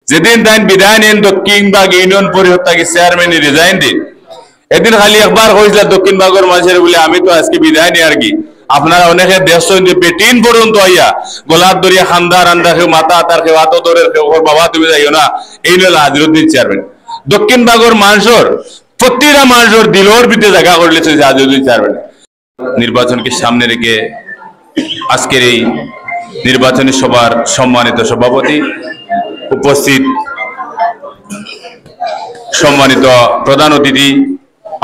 যেদিন তাই বিদায় নেন দক্ষিণবাগ ইউনিয়ন পরিষদ থেকে চেয়ারম্যান রিজাইন দিন এদিন খালি একবার হয়েছিল দক্ষিণবাগের মানুষের বলে আমি তো আজকে বিদায় নিই আর কি আপনারা অনেকে দেশ পেটিন পর্যন্ত আইয়া গোলাপ দরিয়া খান্দা রান্দা কেউ মাথা তার কেউ হাত দরের কেউ বাবা তুমি যাইও না এই হল আজিরুদ্দিন চেয়ারম্যান দক্ষিণবাগের মানুষের প্রতিটা মানুষের দিলর ভিতরে জায়গা করে লিখছে আজিরুদ্দিন চেয়ারম্যান নির্বাচনকে সামনে রেখে আজকের এই নির্বাচনী সভার সম্মানিত সভাপতি উপস্থিত সম্মানিত প্রধান অতিথি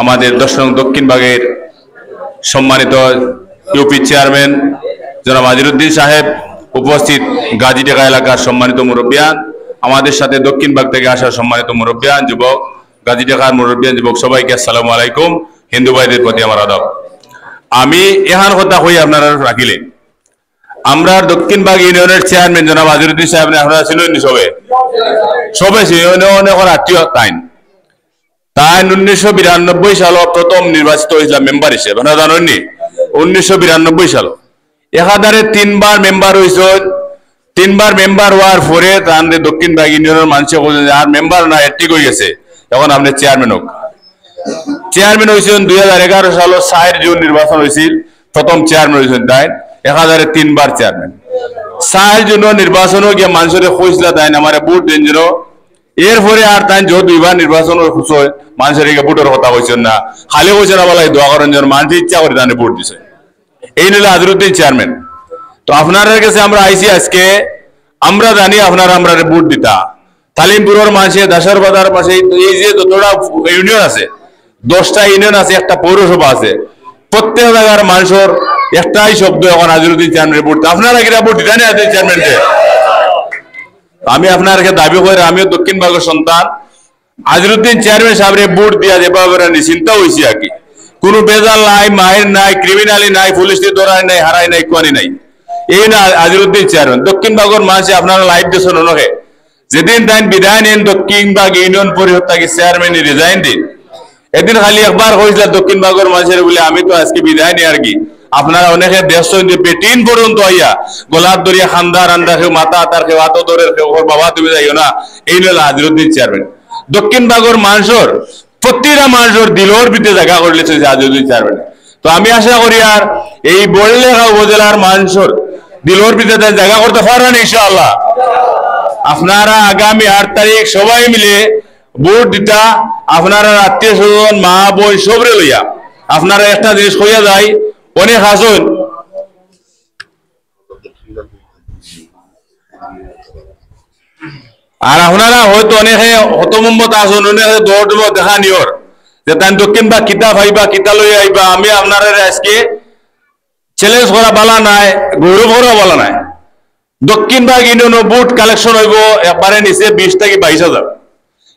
আমাদের 10 নং দক্ষিণবাগের সম্মানিত ইউপি চেয়ারম্যান জনাব আজিরুদ্দিন সাহেব উপস্থিত গাজীডাঙ্গা এলাকার সম্মানিত মুরব্বিয়ান আমাদের সাথে দক্ষিণবাগ থেকে আসা সম্মানিত মুরব্বিয়ান যুবক গাজীডাঙ্গার মুরব্বিয়ান যুবক সবাইকে আসসালামু আলাইকুম হিন্দু ভাইদের প্রতি আমার আদব আমি এহান কথা কই আপনারা রাখিলেন আমরা দক্ষিণবাগ ইউনিয়নের চেয়ারম্যান জনাব আজিরুদ্দিন সাহেব আপনারা ছিলেন সবে অনেক আত্মীয় তাই 1992 সাল প্রথম নির্বাচিত হয়েছিলাম মেম্বার হিসেবে আপনারা জানেননি 1992 সাল একাধারে 3বার মেম্বার হয়েছেন 3বার মেম্বার হওয়ার পরে তাদের দক্ষিণবাগ ইউনিয়নের মানুষে আর মেম্বার না ঠিক হয়ে গেছে এখন আপনি চেয়ারম্যান হোক চেয়ারম্যান হয়েছেন 2011 সাল 4 জুন নির্বাচন হয়েছিল প্রথম চেয়ারম্যান হয়েছেন তাই একাধারে 3বার চেয়ারম্যান 4 জুন নির্বাচনও গিয়ে মানুষের কইছিল তাই আমার ভোট দেন যেন এরপরে আর তাই যত 2বার নির্বাচন হয় মানুষের ভোটের কথা কইছেন না খালি কইছেন বলে দোয়া করেন যেন মানুষ ইচ্ছা করে তাই ভোট দিছে এই নিল আজিরুদ্দিন চেয়ারম্যান তো আপনাদের কাছে আমরা আইসি আজকে আমরা জানি আপনারা আমরা ভোট দিতা তালিমপুরের মাঝে দাসার বাজার পাশে এই যে যতটা ইউনিয়ন আছে 10টা ইউনিয়ন আছে একটা পৌরসভা আছে প্রত্যেক জায়গার মানুষের একটাই শব্দ এখন আজিরুদ্দিন চেয়ারম্যান ভোট আপনারা কিরা ভোট দিতেন আজিরুদ্দিন চেয়ারম্যানকে আমি আপনাকে দাবি করে আমিও দক্ষিণবাগের সন্তান আজিরুদ্দিন চেয়ারম্যান সাহেবের ভোট দিয়া যেভাবে নিশ্চিন্তা হয়েছি আর কি কোনো বেজাল নাই মায়ের নাই ক্রিমিনালি নাই পুলিশ ধরাই নাই হারাই নাই কোয়ানি নাই এই না আজিরুদ্দিন চেয়ারম্যান দক্ষিণবাগের মানুষে আপনারা লাইভ দিয়েছেন ওনাকে যেদিন তাই বিদায় নেন দক্ষিণবাগ ইউনিয়ন পরিষদ থেকে চেয়ারম্যান রিজাইন দিন এদিন খালি একবার হয়েছিল দক্ষিণবাগের মানুষের বলে আমি তো আজকে বিদায় নিই আর কি আপনারা অনেকে দেশ পেটিন পর্যন্ত আইয়া গোলাপ দরিয়া খান্দা রান্দা কেউ মাথা তার কেউ হাত দরের কেউ বাবা তুমি যাইও না এই হল আজিরুদ্দিন চেয়ারম্যান দক্ষিণবাগের মানুষের প্রতিটা মানুষের দিলর ভিতরে জায়গা করে লিখছে আজিরুদ্দিন চেয়ারম্যান তো আমি আশা করি আর এই বড়লেখা উপজেলার মানুষের দিলর ভিতরে জায়গা করতে পারবেন ইনশাআল্লাহ আপনারা আগামী 8 তারিখ সবাই মিলে ভোট দিতা আপনারা আত্মীয় স্বজন মা বোন সবরে লইয়া আপনারা একটা জিনিস কইয়া যায় অনেক আসুন আর আপনারা হয়তো অনেকে হতমম্মত আসুন অনেকে দৌড় দেখা নিওর যে তাই দক্ষিণবাগ কিতা ভাইবা কিতা লইয়া আইবা আমি আপনারা আজকে চ্যালেঞ্জ করা বলা নাই গৌরব করা বলা নাই দক্ষিণবাগ ইউনিয়ন ভোট কালেকশন হইব একবারে নিচে 20 থেকে 22,000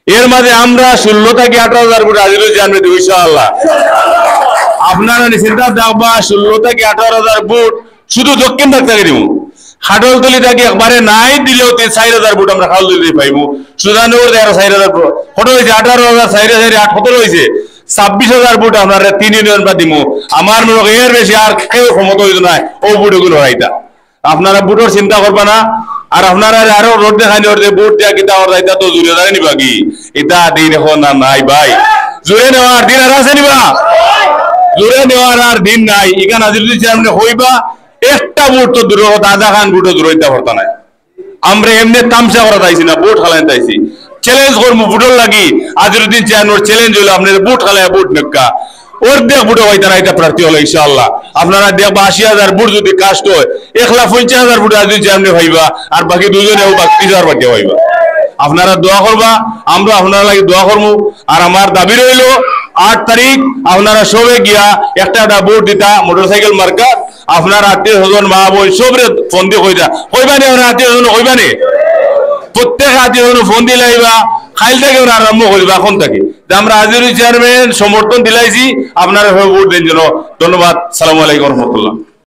এর মাঝে আমরা 16 থেকে 18,000 ভোট আজিরুল জানবে ইনশাআল্লাহ আপনারা নিশ্চিন্তা দেখবা 16 থেকে 18,000 ভোট শুধু দক্ষিণবাগ থেকে দিব হাটলতলি থেকে একবারে নাই দিলেও 4,000 ভোট আমরা খালতলি পাইবো সুজানগর 4,000 ভোট কত হয়েছে 18,000 4,000 8 কত হয়েছে 26,000 ভোট আমরা 3 ইউনিয়ন বা দিব আমার মনে এর বেশি আর কেউ ক্ষমতা হইতো না ও ভোটগুলো হইতা আপনারা ভোটের চিন্তা করবা না আর আপনারা আরো রোড দেখানি ওরে ভোট দিয়া কিতা ওর যাইতা তো জুড়ে দাঁড়িয়ে নিবা কি এটা দিন এখন না নাই ভাই জুড়ে নেওয়ার দিন আর আছে নিবা জুড়ে নেওয়ার আর দিন নাই এখানে আজিরুদ্দিন চেয়ারম্যান হইবা একটা ভোট তো দূর হতো আধা খান ভোটও দূর হইতে পারতো না আমরা এমনি তামসা করা চাইছি না ভোট খালাই চাইছি চ্যালেঞ্জ করবো ভোটের লাগি আজিরুদ্দিন চেয়ারম্যান চ্যালেঞ্জ হলো আপনার ভোট খালায় ভোট নেকা অর্ধেক ভোটে হইতে না এটা প্রার্থী হলো ইনশাআল্লাহ আপনারা দেখবা 80,000 ভোট যদি কাস্ট হয় 1,50,000 ভোট আজিরুদ্দিন চেয়ারম্যান হইবা আর বাকি দুজনেও বাকি 30,000 বাকি হইবা আপনারা দোয়া করবা আমরা আপনারা লাগি দোয়া করবো আর আমার দাবি রইল 8 তারিখ আপনারা সবে গিয়া একটা ভোট দিতা মোটরসাইকেল মার্কা আপনার আত্মীয় স্বজন মা বোন সবরে ফোন দিয়ে কইবানি আত্মীয় স্বজন কইবানি প্রত্যেক আত্মীয় স্বজন ফোন দিয়ে লাইবা খাইল থেকে আরম্ভ করিবা এখন থেকে আমরা আজিরুল চেয়ারম্যান সমর্থন দিলাইছি আপনারা ভোট দেন জন্য ধন্যবাদ সালামু আলাইকুম রহমতুল্লাহ